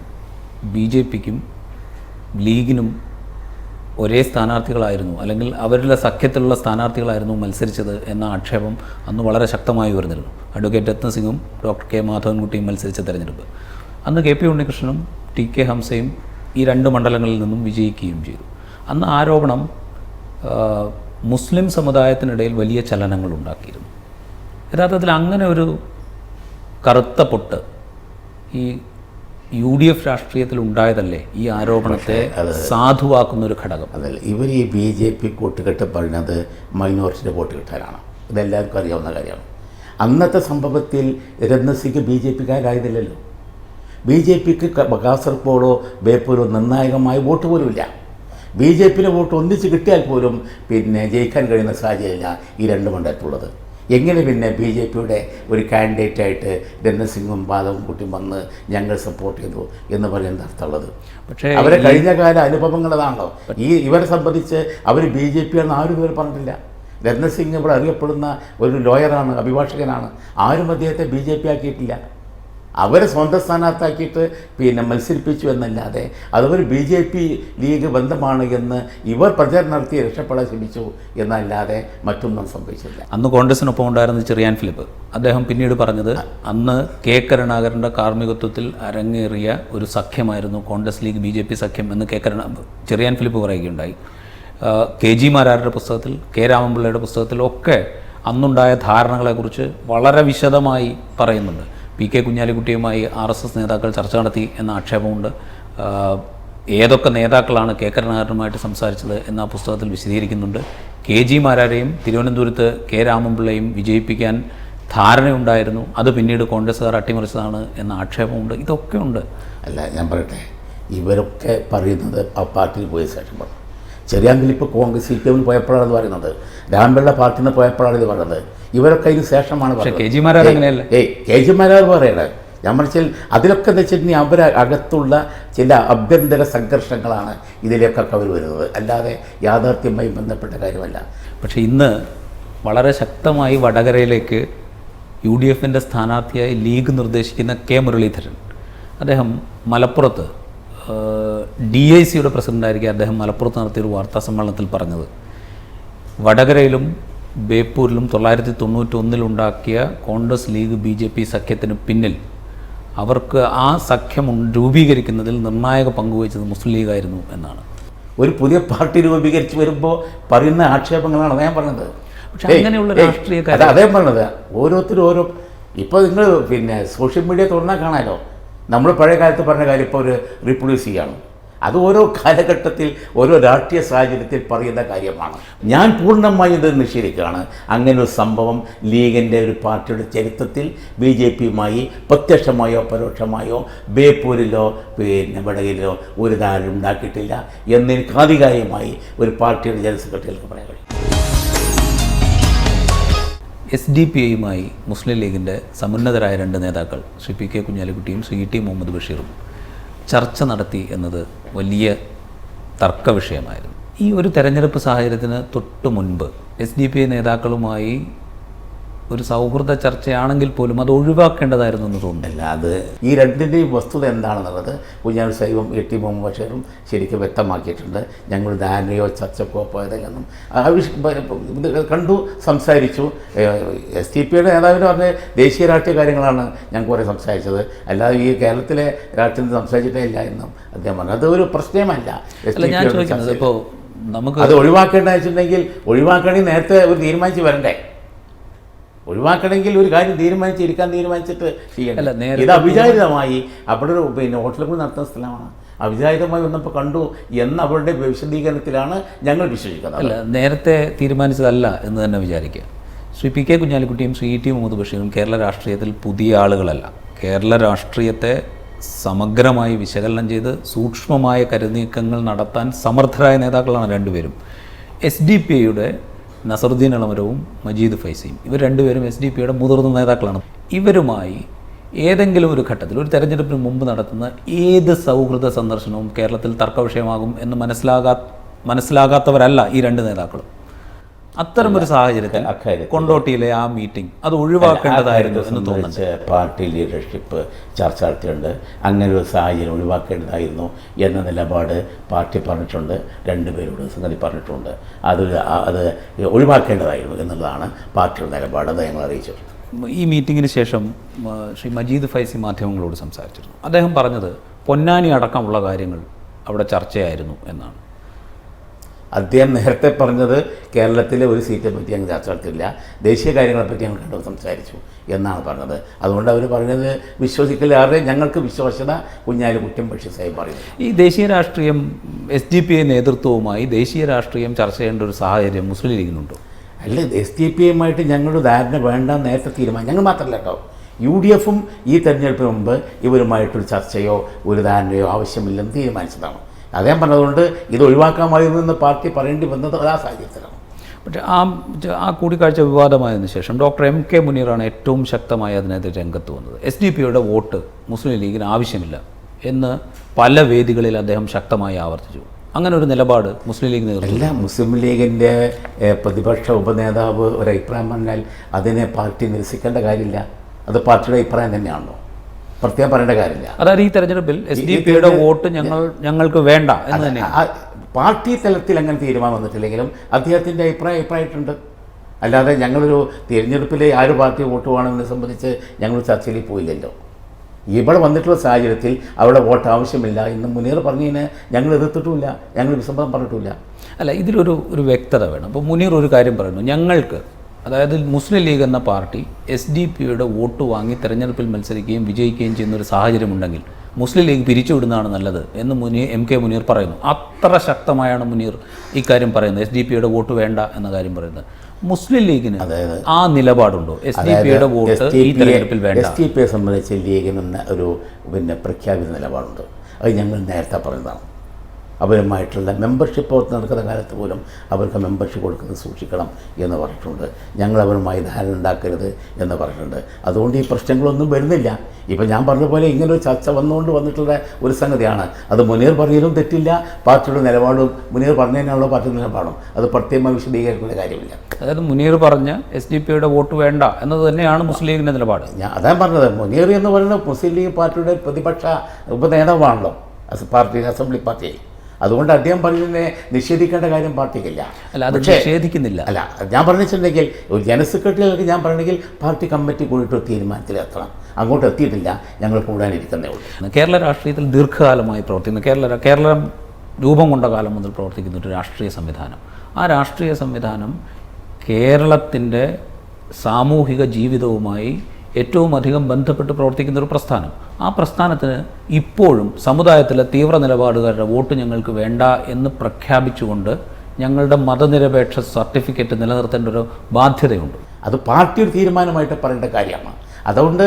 BJPക്കും ലീഗിനും ഒരേ സ്ഥാനാർത്ഥികളായിരുന്നു, അല്ലെങ്കിൽ അവരുടെ സഖ്യത്തിലുള്ള സ്ഥാനാർത്ഥികളായിരുന്നു മത്സരിച്ചത് എന്ന ആക്ഷേപം അന്ന് വളരെ ശക്തമായി വരുന്നിരുന്നു. അഡ്വക്കേറ്റ് രത്നസിംഗും ഡോക്ടർ K മാധവൻകുട്ടിയും മത്സരിച്ച തെരഞ്ഞെടുപ്പ്. അന്ന് KP ഉണ്ണികൃഷ്ണനും TK ഹംസയും ഈ 2 മണ്ഡലങ്ങളിൽ നിന്നും വിജയിക്കുകയും ചെയ്തു. അന്ന് ആരോപണം മുസ്ലിം സമുദായത്തിനിടയിൽ വലിയ ചലനങ്ങൾ ഉണ്ടാക്കിയിരുന്നു. യഥാർത്ഥത്തിൽ അങ്ങനെ ഒരു കറുത്ത പൊട്ട് ഈ UDF രാഷ്ട്രീയത്തിൽ ഉണ്ടായതല്ലേ ഈ ആരോപണത്തെ സാധുവാക്കുന്ന ഒരു ഘടകം? അതല്ല, ഇവർ ഈ BJP കൂട്ടുകെട്ട് പറയുന്നത് മൈനോറിറ്റിയുടെ വോട്ട് കിട്ടാനാണ്. ഇതെല്ലാവർക്കും അറിയാവുന്ന കാര്യമാണ്. അന്നത്തെ സംഭവത്തിൽ രത്നസിംഗ് ബി ജെ പിക്കാരായതില്ലല്ലോ. ബി ജെ പിക്ക് കാസർഗോഡോ ബേപ്പൂരോ നിർണായകമായ വോട്ട് പോലുമില്ല. ബി ജെ പിയുടെ വോട്ട് ഒന്നിച്ച് കിട്ടിയാൽ പോലും പിന്നെ ജയിക്കാൻ കഴിയുന്ന സാഹചര്യമില്ല ഈ രണ്ട് മണ്ഡലത്തുള്ളത്. എങ്ങനെ പിന്നെ ബി ജെ പിയുടെ ഒരു കാൻഡിഡേറ്റായിട്ട് രത്നസിംഗും ബാലവും കുട്ടിയും വന്ന് ഞങ്ങൾ സപ്പോർട്ട് ചെയ്തു എന്ന് പറയുന്ന അർത്ഥമുള്ളത്? പക്ഷേ അവരെ കഴിഞ്ഞകാല അനുഭവങ്ങൾ അതാണല്ലോ. ഇവരെ സംബന്ധിച്ച് അവർ ബി ജെ പി ആണെന്ന് ആരും ഇവർ പറഞ്ഞിട്ടില്ല. രത്നസിംഗ് ഇവിടെ അറിയപ്പെടുന്ന ഒരു ലോയറാണ്, അഭിഭാഷകനാണ്. ആരും അദ്ദേഹത്തെ ബി ജെ പി ആക്കിയിട്ടില്ല. അവരെ സ്വന്തം സ്ഥാനാർത്ഥിയാക്കിയിട്ട് പിന്നെ മത്സരിപ്പിച്ചു എന്നല്ലാതെ അതൊരു ബി ജെ പി ലീഗ് ബന്ധമാണ് എന്ന് ഇവർ പ്രചരണം നടത്തി രക്ഷപ്പെടാൻ ശ്രമിച്ചു എന്നല്ലാതെ മറ്റൊന്നും സംഭവിച്ചില്ല. അന്ന് കോൺഗ്രസിനൊപ്പം ഉണ്ടായിരുന്ന ചെറിയാൻ ഫിലിപ്പ് അദ്ദേഹം പിന്നീട് പറഞ്ഞത് അന്ന് കെ കരുണാകരൻ്റെ കാർമ്മികത്വത്തിൽ അരങ്ങേറിയ ഒരു സഖ്യമായിരുന്നു Congress League B J P സഖ്യം എന്ന് ചെറിയാൻ ഫിലിപ്പ് പറയുകയുണ്ടായി. കെ ജി മാരാരുടെ പുസ്തകത്തിൽ, കെ രാമൻപിള്ളയുടെ പുസ്തകത്തിലൊക്കെ അന്നുണ്ടായ ധാരണകളെക്കുറിച്ച് വളരെ വിശദമായി പറയുന്നുണ്ട്. പി കെ കുഞ്ഞാലിക്കുട്ടിയുമായി RSS നേതാക്കൾ ചർച്ച നടത്തി എന്ന ആക്ഷേപമുണ്ട്. ഏതൊക്കെ നേതാക്കളാണ് കെ കരുണാകരനുമായിട്ട് സംസാരിച്ചത് എന്ന പുസ്തകത്തിൽ വിശദീകരിക്കുന്നുണ്ട്. കെ ജി മാരാരെയും തിരുവനന്തപുരത്ത് കെ രാമൻപിള്ളയും വിജയിപ്പിക്കാൻ ധാരണയുണ്ടായിരുന്നു, അത് പിന്നീട് കോൺഗ്രസ്സുകാർ അട്ടിമറിച്ചതാണ് എന്ന ആക്ഷേപമുണ്ട്. ഇതൊക്കെ ഉണ്ട്. അല്ല, ഞാൻ പറയട്ടെ, ഇവരൊക്കെ പറയുന്നത് ആ പാർട്ടിയിൽ പോയ ശേഷം പറഞ്ഞു. ചെറിയാൻ ഫിലിപ്പ് കോൺഗ്രസ് CPM പോയപ്പോഴാണ് ഇത് പറയുന്നത്. രാമൻപിള്ള പാർട്ടിയിൽ നിന്ന് പോയപ്പോഴാണ് ഇത് പറയുന്നത്. ഇവരൊക്കെ ഇതിന് ശേഷമാണ് പറയുന്നത്. കെ ജി മാരാർ അങ്ങനെയല്ല. കെ ജി മാരാർ പറയണത് ഞാൻ മനസ്സിൽ അതിലൊക്കെ എന്ന് വെച്ചിട്ടുണ്ടെങ്കിൽ അവരെ അകത്തുള്ള ചില ആഭ്യന്തര സംഘർഷങ്ങളാണ് ഇതിലേക്കൊക്കെ അവർ വരുന്നത്, അല്ലാതെ യാഥാർത്ഥ്യവുമായി ബന്ധപ്പെട്ട കാര്യമല്ല. പക്ഷേ ഇന്ന് വളരെ ശക്തമായി വടകരയിലേക്ക് UDFൻ്റെ സ്ഥാനാർത്ഥിയായി ലീഗ് നിർദ്ദേശിക്കുന്ന കെ മുരളീധരൻ, അദ്ദേഹം മലപ്പുറത്ത് DICയുടെ പ്രസിഡൻ്റായിരിക്കും അദ്ദേഹം മലപ്പുറത്ത് നടത്തിയൊരു വാർത്താ സമ്മേളനത്തിൽ പറഞ്ഞത്, വടകരയിലും ബേപ്പൂരിലും 1991 ഉണ്ടാക്കിയ കോൺഗ്രസ് ലീഗ് BJP സഖ്യത്തിന് പിന്നിൽ അവർക്ക് ആ സഖ്യം രൂപീകരിക്കുന്നതിൽ നിർണായക പങ്കുവഹിച്ചത് മുസ്ലിം ലീഗായിരുന്നു എന്നാണ്. ഒരു പുതിയ പാർട്ടി രൂപീകരിച്ച് വരുമ്പോൾ പറയുന്ന ആക്ഷേപങ്ങളാണ് ഞാൻ പറഞ്ഞത്. പക്ഷേ അങ്ങനെയുള്ള രാഷ്ട്രീയക്കാർ അതേ പറഞ്ഞത് ഓരോരുത്തരും ഓരോ ഇപ്പോൾ നിങ്ങൾ പിന്നെ സോഷ്യൽ മീഡിയ തുറന്നാൽ കാണാമല്ലോ, നമ്മൾ പഴയ കാലത്ത് പറഞ്ഞ കാര്യം ഇപ്പോൾ ഒരു റീപ്രൊഡ്യൂസ് ചെയ്യുകയാണ്. അത് ഓരോ കാലഘട്ടത്തിൽ ഓരോ രാഷ്ട്രീയ സാഹചര്യത്തിൽ പറയുന്ന കാര്യമാണ്. ഞാൻ പൂർണ്ണമായി ഇത് നിഷേധിക്കുകയാണ്. അങ്ങനെ ഒരു സംഭവം ലീഗിൻ്റെ ഒരു പാർട്ടിയുടെ ചരിത്രത്തിൽ BJPയുമായി പ്രത്യക്ഷമായോ പരോക്ഷമായോ ബേപ്പൂരിലോ പിന്നെ വടകരയിലോ ഒരു ധാരണ ഉണ്ടാക്കിയിട്ടില്ല എന്നെനിക്ക് ആധികാരികമായി ഒരു പാർട്ടിയുടെ ജനറൽ സെക്രട്ടറികൾക്ക് പറയാൻ കഴിയും. SDPIയുമായി മുസ്ലിം ലീഗിൻ്റെ സമുന്നതരായ രണ്ട് നേതാക്കൾ ശ്രീ പി കെ കുഞ്ഞാലിക്കുട്ടിയും ശ്രീ ടി മുഹമ്മദ് ബഷീറും ചർച്ച നടത്തി എന്നത് വലിയ തർക്ക വിഷയമായിരുന്നു. ഈ ഒരു തെരഞ്ഞെടുപ്പ് സാഹചര്യത്തിന് തൊട്ട് മുൻപ് SDPI നേതാക്കളുമായി ഒരു സൗഹൃദ ചർച്ചയാണെങ്കിൽ പോലും അത് ഒഴിവാക്കേണ്ടതായിരുന്നു എന്ന് തോന്നുന്നില്ല. അത് ഈ രണ്ടിൻ്റെയും വസ്തുത എന്താണെന്നുള്ളത് കുഞ്ഞാലി സാഹിബും ടി മുഹമ്മദ് ബഷീറും ശരിക്കും വ്യക്തമാക്കിയിട്ടുണ്ട്. ഞങ്ങൾ ധാരണയോ ചർച്ചക്കോ പോയതല്ലെന്നും കണ്ടു, സംസാരിച്ചു. SDPIയുടെ നേതാവിന് പറഞ്ഞ ദേശീയ രാഷ്ട്രീയ കാര്യങ്ങളാണ് ഞാൻ കുറേ സംസാരിച്ചത്, അല്ലാതെ ഈ കേരളത്തിലെ രാഷ്ട്രീയത്തിൽ സംസാരിച്ചിട്ടേ ഇല്ല എന്നും അദ്ദേഹം പറഞ്ഞു. അത് ഒരു പ്രശ്നമല്ല. ഞാൻ ചോദിക്കുന്നത് ഇപ്പോൾ നമുക്ക് അത് ഒഴിവാക്കേണ്ടതെന്ന് വെച്ചിട്ടുണ്ടെങ്കിൽ ഒഴിവാക്കണമെങ്കിൽ നേരത്തെ ഒരു തീരുമാനിച്ച് വരണ്ടേ? ഒഴിവാക്കണമെങ്കിൽ ഒരു കാര്യം തീരുമാനിച്ചിരിക്കാൻ തീരുമാനിച്ചിട്ട് ചെയ്യണം. ഇത് അവിചാരിതമായി അവിടെ ഒരു പിന്നെ ഹോട്ടലുകൾ നടത്തുന്ന സ്ഥലമാണ്. അവിചാരിതമായി വന്നപ്പോൾ കണ്ടു എന്ന അവരുടെ വിശദീകരണത്തിലാണ് ഞങ്ങൾ വിശ്വസിക്കുന്നത്. അല്ല, നേരത്തെ തീരുമാനിച്ചതല്ല എന്ന് തന്നെ വിചാരിക്കുക. ശ്രീ പി കെ കുഞ്ഞാലിക്കുട്ടിയും ശ്രീ ടി മുഹമ്മദ് ബഷീറും കേരള രാഷ്ട്രീയത്തിൽ പുതിയ ആളുകളല്ല. കേരള രാഷ്ട്രീയത്തെ സമഗ്രമായി വിശകലനം ചെയ്ത് സൂക്ഷ്മമായ കരുനീക്കങ്ങൾ നടത്താൻ സമർത്ഥരായ നേതാക്കളാണ് രണ്ടുപേരും. SDPIയുടെ നസറുദ്ദീൻ എളമരവും മജീദ് ഫൈസിയും, ഇവർ രണ്ടുപേരും SDPIയുടെ മുതിർന്ന നേതാക്കളാണ്. ഇവരുമായി ഏതെങ്കിലും ഒരു ഘട്ടത്തിൽ ഒരു തെരഞ്ഞെടുപ്പിന് മുമ്പ് നടത്തുന്ന ഏത് സൗഹൃദ സന്ദർശനവും കേരളത്തിൽ തർക്ക വിഷയമാകും എന്ന് മനസ്സിലാകാത്തവരല്ല ഈ രണ്ട് നേതാക്കളും. അത്തരമൊരു സാഹചര്യത്തിൽ കൊണ്ടോട്ടിയിലെ ആ മീറ്റിംഗ് അത് ഒഴിവാക്കേണ്ടതായിരുന്നു എന്ന് തോന്നുന്നു. പാർട്ടി ലീഡർഷിപ്പ് ചർച്ച നടത്തിയിട്ടുണ്ട്. അങ്ങനെ ഒരു സാഹചര്യം ഒഴിവാക്കേണ്ടതായിരുന്നു എന്ന നിലപാട് പാർട്ടി പറഞ്ഞിട്ടുണ്ട്. രണ്ടുപേരോട് സംഗതി പറഞ്ഞിട്ടുണ്ട്. അത് ഒഴിവാക്കേണ്ടതായിരുന്നു എന്നുള്ളതാണ് പാർട്ടിയുടെ നിലപാട്. അത് ഞങ്ങൾ അറിയിച്ചിട്ടുണ്ട്. ഈ മീറ്റിങ്ങിന് ശേഷം ശ്രീ മജീദ് ഫൈസി മാധ്യമങ്ങളോട് സംസാരിച്ചിരുന്നു. അദ്ദേഹം പറഞ്ഞത് പൊന്നാനി അടക്കമുള്ള കാര്യങ്ങൾ അവിടെ ചർച്ചയായിരുന്നു എന്നാണ്. അദ്ദേഹം നേരത്തെ പറഞ്ഞത് കേരളത്തിലെ ഒരു സീറ്റിനെ പറ്റി ഞങ്ങൾ ചർച്ച നടത്തില്ല, ദേശീയ കാര്യങ്ങളെപ്പറ്റി ഞങ്ങൾ കണ്ടു സംസാരിച്ചു എന്നാണ് പറഞ്ഞത്. അതുകൊണ്ട് അവർ പറഞ്ഞത് വിശ്വസിക്കലാറെ ഞങ്ങൾക്ക് വിശ്വാസ്യത കുഞ്ഞാലിക്കുട്ടിയും ബഷീർ സാഹിബ് പറയുന്നത്. ഈ ദേശീയ രാഷ്ട്രീയം SDPI നേതൃത്വവുമായി ദേശീയ രാഷ്ട്രീയം ചർച്ച ചെയ്യേണ്ട ഒരു സാഹചര്യം മുസ്ലിം ലീഗിനുണ്ടോ? അല്ല, SDP-യുമായിട്ട് ഞങ്ങളുടെ ധാരണ വേണ്ട നേരത്തെ തീരുമാനം. ഞങ്ങൾ മാത്രമല്ല കേട്ടോ, UDF-ഉം ഈ തെരഞ്ഞെടുപ്പിന് മുമ്പ് ഇവരുമായിട്ടൊരു ചർച്ചയോ ഒരു ധാരണയോ ആവശ്യമില്ലെന്ന് തീരുമാനിച്ചതാണ്. അദ്ദേഹം പറഞ്ഞതുകൊണ്ട് ഇത് ഒഴിവാക്കാമായിരുന്നെന്ന് പാർട്ടി പറയേണ്ടി വന്നത് ആ സാഹചര്യത്തിലാണ്. പക്ഷേ ആ കൂടിക്കാഴ്ച വിവാദമായതിനു ശേഷം ഡോക്ടർ MK മുനീറാണ് ഏറ്റവും ശക്തമായി അതിനെതിരെ രംഗത്ത് വന്നത്. SDP-യുടെ വോട്ട് മുസ്ലിം ലീഗിന് ആവശ്യമില്ല എന്ന് പല വേദികളിൽ അദ്ദേഹം ശക്തമായി ആവർത്തിച്ചു. അങ്ങനെ ഒരു നിലപാട് മുസ്ലിം ലീഗ് നേതൃത്വം അല്ല, മുസ്ലിം ലീഗിൻ്റെ പ്രതിപക്ഷ ഉപനേതാവ് ഒരു അഭിപ്രായം പറഞ്ഞാൽ അതിനെ പാർട്ടി നിരസിക്കേണ്ട കാര്യമില്ല. അത് പാർട്ടിയുടെ അഭിപ്രായം തന്നെയാണല്ലോ, പ്രത്യേകം പറയേണ്ട കാര്യമില്ല. അതായത് ഈ തെരഞ്ഞെടുപ്പിൽ SDP-യുടെ വോട്ട് ഞങ്ങൾക്ക് വേണ്ട എന്ന് തന്നെ പാർട്ടി തലത്തിൽ അങ്ങനെ തീരുമാനം വന്നിട്ടില്ലെങ്കിലും അദ്ദേഹത്തിൻ്റെ അഭിപ്രായമായിട്ടുണ്ട്. അല്ലാതെ ഞങ്ങളൊരു തിരഞ്ഞെടുപ്പിൽ ആര് പാർട്ടി വോട്ട് വേണമെന്ന് സംബന്ധിച്ച് ഞങ്ങൾ ചർച്ചയിൽ പോയില്ലല്ലോ. ഇവിടെ വന്നിട്ടുള്ള സാഹചര്യത്തിൽ അവിടെ വോട്ട് ആവശ്യമില്ല എന്ന് മുനീർ പറഞ്ഞതിന് ഞങ്ങൾ എതിർത്തിട്ടുമില്ല, ഞങ്ങൾ വിസമ്മതം പറഞ്ഞിട്ടില്ല. അല്ല, ഇതിലൊരു വ്യക്തത വേണം. അപ്പോൾ മുനീർ ഒരു കാര്യം പറയുന്നു, ഞങ്ങൾക്ക്, അതായത് മുസ്ലിം ലീഗ് എന്ന പാർട്ടി SDP-യുടെ വോട്ട് വാങ്ങി തെരഞ്ഞെടുപ്പിൽ മത്സരിക്കുകയും വിജയിക്കുകയും ചെയ്യുന്ന ഒരു സാഹചര്യമുണ്ടെങ്കിൽ മുസ്ലിം ലീഗ് പിരിച്ചുവിടുന്നതാണ് നല്ലത് എന്ന് MK മുനീർ പറയുന്നു. അത്ര ശക്തമായാണ് മുനീർ ഇക്കാര്യം പറയുന്നത്, SDP-യുടെ വോട്ട് വേണ്ട എന്ന കാര്യം പറയുന്നത്. മുസ്ലിം ലീഗിന് ആ നിലപാടുണ്ടോ? SDP-യുടെ വോട്ട് ഈ തെരഞ്ഞെടുപ്പിൽ വേണ്ട. SDP-യെ സംബന്ധിച്ച് ലീഗിന് ഒരു പ്രഖ്യാപിത നിലപാടുണ്ട്. അത് ഞങ്ങൾ നേരത്തെ പറയുന്നതാണ്. അവരുമായിട്ടുള്ള മെമ്പർഷിപ്പ് നടക്കുന്ന കാലത്ത് പോലും അവർക്ക് മെമ്പർഷിപ്പ് കൊടുക്കുന്നത് സൂക്ഷിക്കണം എന്ന് പറഞ്ഞിട്ടുണ്ട്. ഞങ്ങൾ അവരുമായി ധാരണ ഉണ്ടാക്കരുത് എന്ന് പറഞ്ഞിട്ടുണ്ട്. അതുകൊണ്ട് ഈ പ്രശ്നങ്ങളൊന്നും വരുന്നില്ല. ഇപ്പം ഞാൻ പറഞ്ഞ പോലെ ഇങ്ങനൊരു ചർച്ച വന്നിട്ടുള്ള ഒരു സംഗതിയാണ്. അത് മുനീർ പറയലും തെറ്റില്ല, പാർട്ടിയുടെ നിലപാടും മുനീർ പറഞ്ഞതിനാണല്ലോ പാർട്ടിയുടെ നിലപാടും. അത് പ്രത്യേകമായി വിശദീകരിക്കുന്ന കാര്യമില്ല. അതായത് മുനീർ പറഞ്ഞ SDP-യുടെ വോട്ട് വേണ്ട എന്നത് തന്നെയാണ് മുസ്ലിം ലീഗിൻ്റെ നിലപാട്. അതാണ് പറഞ്ഞത്. മുനീർ എന്ന് പറയുന്നത് മുസ്ലിം ലീഗ് പാർട്ടിയുടെ പ്രതിപക്ഷ ഉപനേതാവാണല്ലോ, പാർട്ടി അസംബ്ലി പാർട്ടി. അതുകൊണ്ട് അദ്ദേഹം പറഞ്ഞതിനെ നിഷേധിക്കേണ്ട കാര്യം പാർട്ടിക്കില്ല. അല്ല, അത് നിഷേധിക്കുന്നില്ല. അല്ല, ഞാൻ പറഞ്ഞിട്ടുണ്ടെങ്കിൽ ഒരു ജനറൽ സെക്രട്ടറികൾക്ക് ഞാൻ പറഞ്ഞെങ്കിൽ പാർട്ടി കമ്മിറ്റി കൂടിയിട്ട് തീരുമാനത്തിലെത്തണം. അങ്ങോട്ട് എത്തിയിട്ടില്ല, ഞങ്ങൾ കൂടാനിരിക്കുന്നേ ഉള്ളൂ. കേരള രാഷ്ട്രീയത്തിൽ ദീർഘകാലമായി പ്രവർത്തിക്കുന്ന കേരളം രൂപം കൊണ്ട കാലം മുതൽ പ്രവർത്തിക്കുന്ന ഒരു രാഷ്ട്രീയ സംവിധാനം, ആ രാഷ്ട്രീയ സംവിധാനം കേരളത്തിൻ്റെ സാമൂഹിക ജീവിതവുമായി ഏറ്റവും അധികം ബന്ധപ്പെട്ട് പ്രവർത്തിക്കുന്ന ഒരു പ്രസ്ഥാനം. ആ പ്രസ്ഥാനത്തിന് ഇപ്പോഴും സമുദായത്തിലെ തീവ്ര നിലപാടുകാരുടെ വോട്ട് ഞങ്ങൾക്ക് വേണ്ട എന്ന് പ്രഖ്യാപിച്ചുകൊണ്ട് ഞങ്ങളുടെ മതനിരപേക്ഷ സർട്ടിഫിക്കറ്റ് നിലനിർത്തേണ്ട ഒരു ബാധ്യതയുണ്ട്. അത് പാർട്ടിയുടെ തീരുമാനമായിട്ട് പറയേണ്ട കാര്യമാണ്. അതുകൊണ്ട്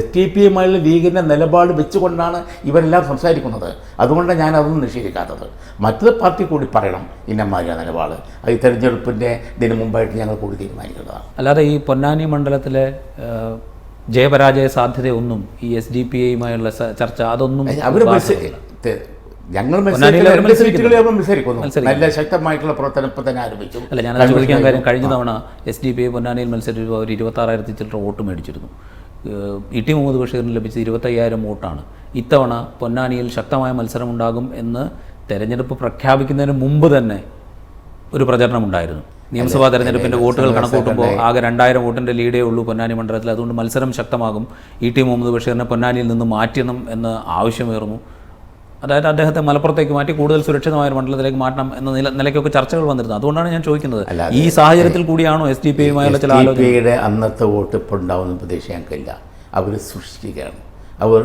SDP-യുമായുള്ള ലീഗിൻ്റെ നിലപാട് വെച്ചുകൊണ്ടാണ് ഇവരെല്ലാം സംസാരിക്കുന്നത്. അതുകൊണ്ടാണ് ഞാൻ അതൊന്നും നിഷേധിക്കാത്തത്. മറ്റൊരു പാർട്ടി കൂടി പറയണം ഇന്നമാതിരി നിലപാട്. അത് ഈ തെരഞ്ഞെടുപ്പിൻ്റെ ഇതിന് മുമ്പായിട്ട് ഞങ്ങൾ കൂടി തീരുമാനിക്കുന്നതാണ്. അല്ലാതെ ഈ പൊന്നാനി മണ്ഡലത്തിലെ ജയപരാജയ സാധ്യതയൊന്നും ഈ SDP-യുമായുള്ള ചർച്ച അതൊന്നും ഞങ്ങൾ നല്ല ശക്തമായിട്ടുള്ള പ്രവർത്തനം ഇപ്പം തന്നെ ആരംഭിച്ചു. അല്ല, ഞാൻ ചോദിക്കാൻ കാര്യം, കഴിഞ്ഞ തവണ SDP പൊന്നാനിയിൽ മത്സരിച്ചപ്പോൾ അവർ 26,000 ചില്ലറ വോട്ട് മേടിച്ചിരുന്നു. ഇ.ടി. മുഹമ്മദ് ബഷീറിന് ലഭിച്ച 25,000 വോട്ടാണ്. ഇത്തവണ പൊന്നാനിയിൽ ശക്തമായ മത്സരമുണ്ടാകും എന്ന് തെരഞ്ഞെടുപ്പ് പ്രഖ്യാപിക്കുന്നതിന് മുമ്പ് തന്നെ ഒരു പ്രചരണമുണ്ടായിരുന്നു. നിയമസഭാ തെരഞ്ഞെടുപ്പിൻ്റെ വോട്ടുകൾ കണക്കൂട്ടുമ്പോൾ ആകെ 2,000 വോട്ടിൻ്റെ ലീഡേ ഉള്ളൂ പൊന്നാനി മണ്ഡലത്തിൽ. അതുകൊണ്ട് മത്സരം ശക്തമാകും, ഇ.ടി. മുഹമ്മദ് ബഷീറിനെ പൊന്നാനിയിൽ നിന്ന് മാറ്റണം എന്ന് ആവശ്യമുയർന്നു. അതായത് അദ്ദേഹത്തെ മലപ്പുറത്തേക്ക് മാറ്റി കൂടുതൽ സുരക്ഷിതമായ ഒരു മണ്ഡലത്തിലേക്ക് മാറ്റണം എന്ന നിലയ്ക്കൊക്കെ ചർച്ചകൾ വന്നിരുന്നത്. അതുകൊണ്ടാണ് ഞാൻ ചോദിക്കുന്നത്, ഈ സാഹചര്യത്തിൽ കൂടിയാണോ SDP-യുമായുള്ള ചില ആലോചനയുടെ അന്നത്തെ വോട്ട് ഇപ്പോൾ ഉണ്ടാവുന്ന പ്രതീക്ഷ ഞങ്ങൾക്കില്ല. അവർ സൃഷ്ടിക്കുകയാണ്.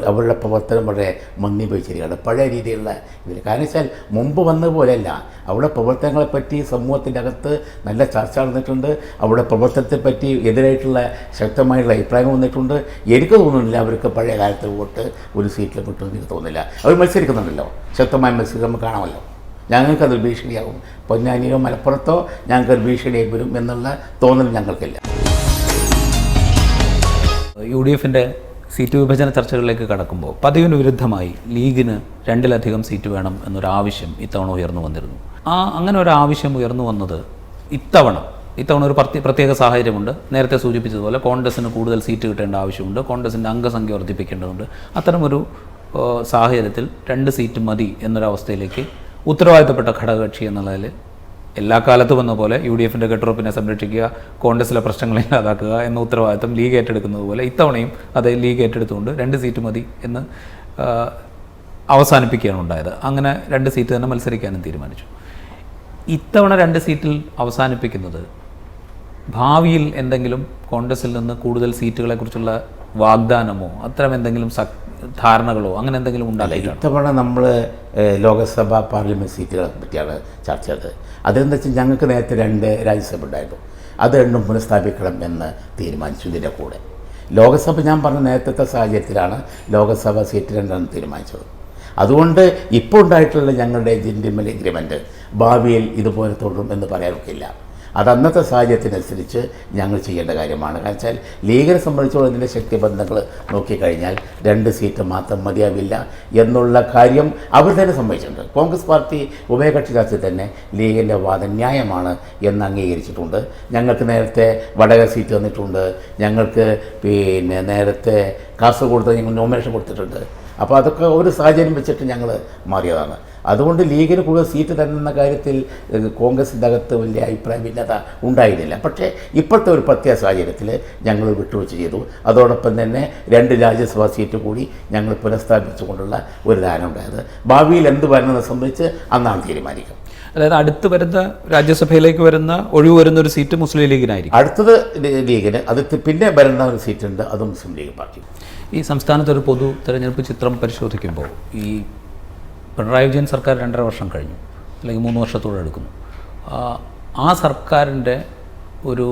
അവരുടെ പ്രവർത്തനം വളരെ മന്ദീഭവിച്ചിരിക്കുകയാണ് പഴയ രീതിയിലുള്ള ഇതിൽ. കാരണം വെച്ചാൽ മുമ്പ് വന്ന പോലെയല്ല. അവിടെ പ്രവർത്തനങ്ങളെപ്പറ്റി സമൂഹത്തിൻ്റെ അകത്ത് നല്ല ചർച്ച നടന്നിട്ടുണ്ട്. അവിടെ പ്രവർത്തനത്തെപ്പറ്റി എതിരായിട്ടുള്ള ശക്തമായിട്ടുള്ള അഭിപ്രായങ്ങൾ വന്നിട്ടുണ്ട്. എനിക്ക് തോന്നുന്നില്ല അവർക്ക് പഴയ കാലത്തെ വോട്ട് ഒരു സീറ്റിലും കിട്ടുമെന്ന് എനിക്ക് തോന്നുന്നില്ല. അവർ മത്സരിക്കുന്നുണ്ടല്ലോ, ശക്തമായ മത്സരം നമുക്ക് കാണാമല്ലോ. ഞങ്ങൾക്കതൊരു ഭീഷണിയാകും, പൊന്നാനിയോ മലപ്പുറത്തോ ഞങ്ങൾക്കൊരു ഭീഷണിയായി വരും എന്നുള്ള തോന്നൽ ഞങ്ങൾക്കില്ല. UDF-ന്റെ സീറ്റ് വിഭജന ചർച്ചകളിലേക്ക് കടക്കുമ്പോൾ പതിവിന് വിരുദ്ധമായി ലീഗിന് 2-ലധികം സീറ്റ് വേണം എന്നൊരാവശ്യം ഇത്തവണ ഉയർന്നു വന്നിരുന്നു. അങ്ങനെ ഒരു ആവശ്യം ഉയർന്നു വന്നത് ഇത്തവണ ഒരു പ്രത്യേക സാഹചര്യമുണ്ട്. നേരത്തെ സൂചിപ്പിച്ചതുപോലെ കോൺഗ്രസിന് കൂടുതൽ സീറ്റ് കിട്ടേണ്ട ആവശ്യമുണ്ട്, കോൺഗ്രസിൻ്റെ അംഗസംഖ്യ വർദ്ധിപ്പിക്കേണ്ടതുണ്ട്. അത്തരമൊരു സാഹചര്യത്തിൽ 2 സീറ്റ് മതി എന്നൊരവസ്ഥയിലേക്ക് ഉത്തരവാദിത്തപ്പെട്ട ഘടകകക്ഷി എന്നുള്ളതിൽ എല്ലാ കാലത്തും വന്ന പോലെ UDF-ന്റെ കെട്ടുറപ്പിനെ സംരക്ഷിക്കുക, കോൺഗ്രസിലെ പ്രശ്നങ്ങളെ ഇല്ലാതാക്കുക എന്ന ഉത്തരവാദിത്തം ലീഗ് ഏറ്റെടുക്കുന്നത് പോലെ ഇത്തവണയും അതേ ലീഗ് ഏറ്റെടുത്തുകൊണ്ട് 2 സീറ്റ് മതി എന്ന് അവസാനിപ്പിക്കുകയാണ് ഉണ്ടായത്. അങ്ങനെ 2 സീറ്റ് തന്നെ മത്സരിക്കാനും തീരുമാനിച്ചു. ഇത്തവണ 2 സീറ്റിൽ അവസാനിപ്പിക്കുന്നത് ഭാവിയിൽ എന്തെങ്കിലും കോൺഗ്രസിൽ നിന്ന് കൂടുതൽ സീറ്റുകളെക്കുറിച്ചുള്ള വാഗ്ദാനമോ അത്തരം എന്തെങ്കിലും ധാരണകളോ അങ്ങനെ എന്തെങ്കിലും ഉണ്ടായില്ല? ഇത്തവണ നമ്മൾ ലോകസഭ പാർലമെൻറ്റ് സീറ്റുകളെ പറ്റിയാണ് ചർച്ച ചെയ്തത്. അതെന്താ വെച്ചാൽ ഞങ്ങൾക്ക് നേരത്തെ 2 രാജ്യസഭ ഉണ്ടായിരുന്നു. അത് രണ്ടും പുനഃസ്ഥാപിക്കണം എന്ന് തീരുമാനിച്ചു. ഇതിൻ്റെ കൂടെ ലോകസഭ ഞാൻ പറഞ്ഞ നേരത്തെ സാഹചര്യത്തിലാണ് ലോകസഭ സീറ്റ് 2 തീരുമാനിച്ചത്. അതുകൊണ്ട് ഇപ്പോൾ ഉണ്ടായിട്ടുള്ള ഞങ്ങളുടെ ജെന്റിൽമെൻ എഗ്രിമെൻറ്റ് ഭാവിയിൽ ഇതുപോലെ തുടരും എന്ന് പറയാനൊക്കില്ല. അത് അന്നത്തെ സാഹചര്യത്തിനനുസരിച്ച് ഞങ്ങൾ ചെയ്യേണ്ട കാര്യമാണ്. കാരണം വെച്ചാൽ ലീഗിനെ സംബന്ധിച്ചോളം ഇതിൻ്റെ ശക്തിബന്ധങ്ങൾ നോക്കിക്കഴിഞ്ഞാൽ 2 സീറ്റ് മാത്രം മതിയാവില്ല എന്നുള്ള കാര്യം അവർ തന്നെ സമ്മതിച്ചിട്ടുണ്ട്. കോൺഗ്രസ് പാർട്ടി ഉഭയകക്ഷി ചർച്ചയിൽ തന്നെ ലീഗിൻ്റെ വാദം ന്യായമാണ് എന്ന് അംഗീകരിച്ചിട്ടുണ്ട്. ഞങ്ങൾക്ക് നേരത്തെ വടകര സീറ്റ് തന്നിട്ടുണ്ട്. ഞങ്ങൾക്ക് നേരത്തെ കാസർഗോഡ് ഞങ്ങൾ നോമിനേഷൻ കൊടുത്തിട്ടുണ്ട്. അപ്പോൾ അതൊക്കെ ഒരു സാഹചര്യം വെച്ചിട്ട് ഞങ്ങൾ മാറിയതാണ്. അതുകൊണ്ട് ലീഗിന് കൂടുതൽ സീറ്റ് തരുന്ന കാര്യത്തിൽ കോൺഗ്രസിൻ്റെ അകത്ത് വലിയ അഭിപ്രായ ഭിന്നത ഉണ്ടായിരുന്നില്ല. പക്ഷേ ഇപ്പോഴത്തെ ഒരു പ്രത്യേക സാഹചര്യത്തിൽ ഞങ്ങൾ വിട്ടുവീഴ്ച ചെയ്തു. അതോടൊപ്പം തന്നെ 2 രാജ്യസഭാ സീറ്റ് കൂടി ഞങ്ങൾ പുനഃസ്ഥാപിച്ചുകൊണ്ടുള്ള ഒരു ധാരണ ഉണ്ടായത്. ഭാവിയിൽ എന്ത് വരുന്നതെന്ന് സംബന്ധിച്ച് അന്നാണ് തീരുമാനിക്കുക. അതായത് അടുത്ത് വരുന്ന രാജ്യസഭയിലേക്ക് ഒഴിവ് വരുന്ന ഒരു സീറ്റ് മുസ്ലിം ലീഗിനായിരിക്കും. അടുത്തത് ലീഗിന്, അത് പിന്നെ വരുന്ന ഒരു സീറ്റുണ്ട്, അത് മുസ്ലിം ലീഗ് പാർട്ടി. ഈ സംസ്ഥാനത്ത് ഒരു പൊതു തെരഞ്ഞെടുപ്പ് ചിത്രം പരിശോധിക്കുമ്പോൾ ഈ പിണറായി വിജയൻ സർക്കാർ 2.5 വർഷം കഴിഞ്ഞു, അല്ലെങ്കിൽ 3 വർഷത്തോടെ എടുക്കുന്നു. ആ സർക്കാരിൻ്റെ ഒരു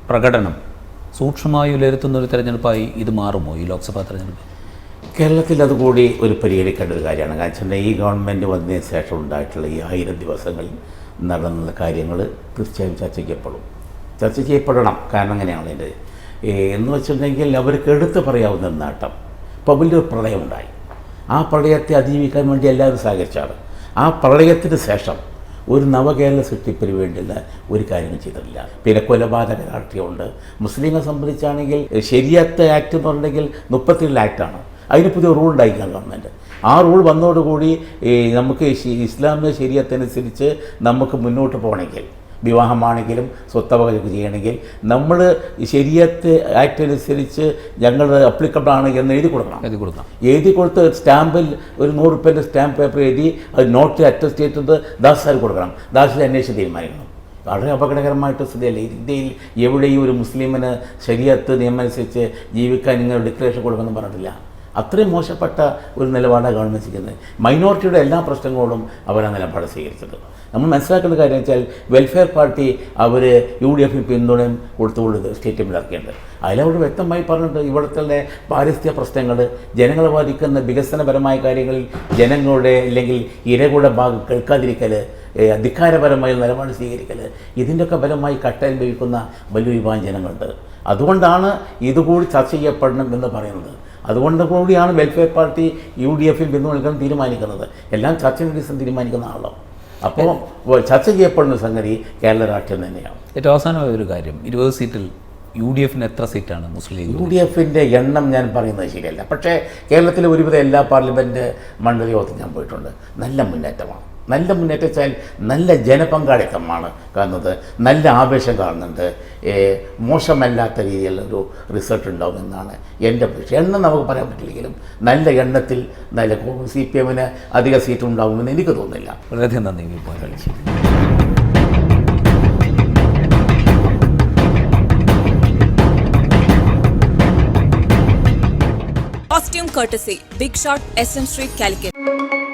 പ്രകടനം സൂക്ഷ്മമായി വിലയിരുത്തുന്ന ഒരു തെരഞ്ഞെടുപ്പായി ഇത് മാറുമോ ഈ ലോക്സഭാ തെരഞ്ഞെടുപ്പ്? കേരളത്തിൽ അതുകൂടി ഒരു പരിഗണിക്കേണ്ട ഒരു കാര്യമാണ്. കാരണം വെച്ചാൽ ഈ ഗവൺമെൻറ് വന്നതിന് ശേഷം ഉണ്ടായിട്ടുള്ള ഈ 1000 ദിവസങ്ങളിൽ നടന്ന കാര്യങ്ങൾ തീർച്ചയായും ചർച്ച ചെയ്യപ്പെടണം. കാരണം അങ്ങനെയാണ് ഇത് എന്ന് വെച്ചിട്ടുണ്ടെങ്കിൽ അവർക്ക് എടുത്ത് പറയാവുന്ന നേട്ടം, ഇപ്പോൾ വലിയൊരു പ്രളയമുണ്ടായി. ആ പ്രളയത്തെ അതിജീവിക്കാൻ വേണ്ടി എല്ലാവരും സഹകരിച്ചാണ്. ആ പ്രളയത്തിന് ശേഷം ഒരു നവകേരള സൃഷ്ടിപ്പിന് വേണ്ടിയുള്ള ഒരു കാര്യങ്ങൾ ചെയ്തിട്ടില്ല. പിന്നെ കൊലപാതക രാഷ്ട്രീയമുണ്ട്. മുസ്ലിങ്ങളെ സംബന്ധിച്ചാണെങ്കിൽ ശരിയത്ത് ആക്ട് എന്ന് പറഞ്ഞിട്ടുണ്ടെങ്കിൽ 37 ആക്ടാണ്. അതിന് പുതിയ റൂൾ ഉണ്ടായിരിക്കണം ഗവൺമെൻറ്. ആ റൂൾ വന്നതോടുകൂടി നമുക്ക് ഇസ്ലാമിക ശരീഅത്തനുസരിച്ച് നമുക്ക് മുന്നോട്ട് പോകണമെങ്കിൽ, വിവാഹമാണെങ്കിലും സ്വത്തവകയൊക്കെ ചെയ്യണമെങ്കിൽ നമ്മൾ ശരീഅത്ത് ആക്ട് അനുസരിച്ച് ഞങ്ങൾ അപ്ലിക്കബിൾ ആണ് എന്ന് എഴുതി കൊടുക്കണം. എഴുതി കൊടുത്ത് സ്റ്റാമ്പിൽ ഒരു 100 രൂപേൻ്റെ സ്റ്റാമ്പ് പേപ്പർ എഴുതി അത് നോട്ട് അറ്റസ്റ്റ് ചെയ്തിട്ട് ദാസാർ കൊടുക്കണം. ദാസിൽ അന്വേഷിച്ച് തീരുമാനിക്കണം. വളരെ അപകടകരമായിട്ട് സ്ഥിതിയല്ലേ. ഇന്ത്യയിൽ എവിടെയും ഒരു മുസ്ലിമിന് ശരീഅത്ത് നിയമം അനുസരിച്ച് ജീവിക്കാൻ നിങ്ങൾ ഡിക്ലറേഷൻ കൊടുക്കണമെന്ന് പറഞ്ഞിട്ടില്ല. അത്രയും മോശപ്പെട്ട ഒരു നിലപാടാണ് ഗവൺമെൻറ് ചെയ്യുന്നത്. മൈനോറിറ്റിയുടെ എല്ലാ പ്രശ്നങ്ങളോടും അവരാ നിലപാട് സ്വീകരിച്ചത്. നമ്മൾ മനസ്സിലാക്കേണ്ട കാര്യം വെച്ചാൽ വെൽഫെയർ പാർട്ടി അവർ UDF പിന്തുണയും കൊടുത്തുകൊണ്ട് സ്റ്റേറ്റ്മെൻറ്റ് ഇറക്കിയിട്ടുണ്ട്. അതിലവർ വ്യക്തമായി പറഞ്ഞിട്ട് ഇവിടുത്തെ പാരിസ്ഥിതിക പ്രശ്നങ്ങൾ, ജനങ്ങളെ ബാധിക്കുന്ന വികസനപരമായ കാര്യങ്ങളിൽ ജനങ്ങളുടെ അല്ലെങ്കിൽ ഇരകളുടെ ഭാഗം കേൾക്കാതിരിക്കൽ, അധികാരപരമായ നിലപാട് സ്വീകരിക്കൽ, ഇതിൻ്റെയൊക്കെ ഫലമായി കട്ടനുഭവിക്കുന്ന വലിയ വിഭാഗം ജനങ്ങളുണ്ട്. അതുകൊണ്ടാണ് ഇതുകൂടി ചർച്ച ചെയ്യപ്പെടണം എന്ന് പറയുന്നത്. അതുകൊണ്ട് കൂടിയാണ് വെൽഫെയർ പാർട്ടി UDF പിന്തുണയ്ക്കാൻ തീരുമാനിക്കുന്നത്. എല്ലാം ചർച്ചയുടെ ദിവസം തീരുമാനിക്കുന്ന ആളോ. അപ്പോൾ ചർച്ച ചെയ്യപ്പെടുന്ന സംഗതി കേരള രാഷ്ട്രീയം തന്നെയാണ്. ഏറ്റവും അവസാനമായ ഒരു കാര്യം, 20 സീറ്റിൽ UDF എത്ര സീറ്റാണ് മുസ്ലിം ലീഗ്? UDF എണ്ണം ഞാൻ പറയുന്നത് ശരിയല്ല. പക്ഷേ കേരളത്തിലെ ഒരുവിധം എല്ലാ പാർലമെൻറ്റ് മണ്ഡലയോഗത്തിൽ ഞാൻ പോയിട്ടുണ്ട്. നല്ല മുന്നേറ്റമാണ്. നല്ല മുന്നേറ്റം വെച്ചാൽ നല്ല ജനപങ്കാളിത്തമാണ് കാണുന്നത്. നല്ല ആവേശം കാണുന്നുണ്ട്. മോശമല്ലാത്ത രീതിയിലുള്ളൊരു റിസൾട്ട് ഉണ്ടാകുമെന്നാണ് എൻ്റെ പ്രതീക്ഷ. എണ്ണം നമുക്ക് പറയാൻ പറ്റില്ലെങ്കിലും നല്ല എണ്ണത്തിൽ നല്ല CPM അധിക സീറ്റ് ഉണ്ടാകുമെന്ന് എനിക്ക് തോന്നുന്നില്ല. വളരെയധികം നന്ദി. Costume courtesy, Big Shot, SM Street, Calicut.